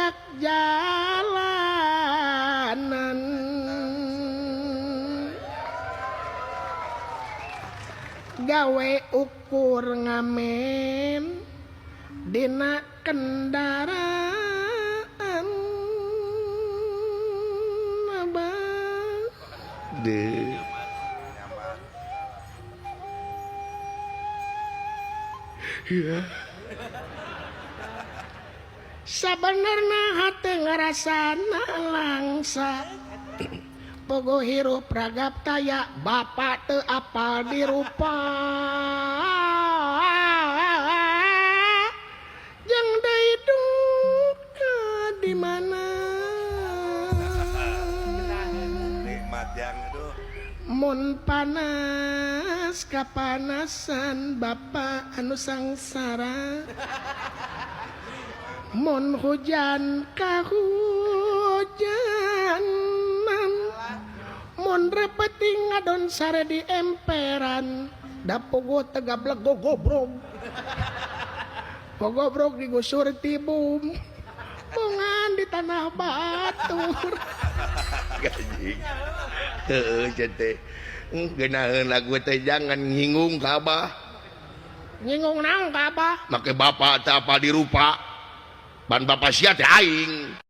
budak jalanan gawe ukur ngamen dina kendaraan abang deh ya sabenerna hate ngarasana langsa pogo hirup ragap taya bapak teu apal dirupa jeung deui duka di mana nikmat yang itu mun panas kapanasan bapak anu sangsara mun hujan kahujanan mun repeti ngadon sare di emperan da pogo tegablek gogobrog gogobrog digusur tibum bungan di tanah batur gajing heeh cete geunaheun lagu teh jangan ngingung ka abah nyinggung naon ka abah make bapak teh apa dirupa ban bapak sia teh aing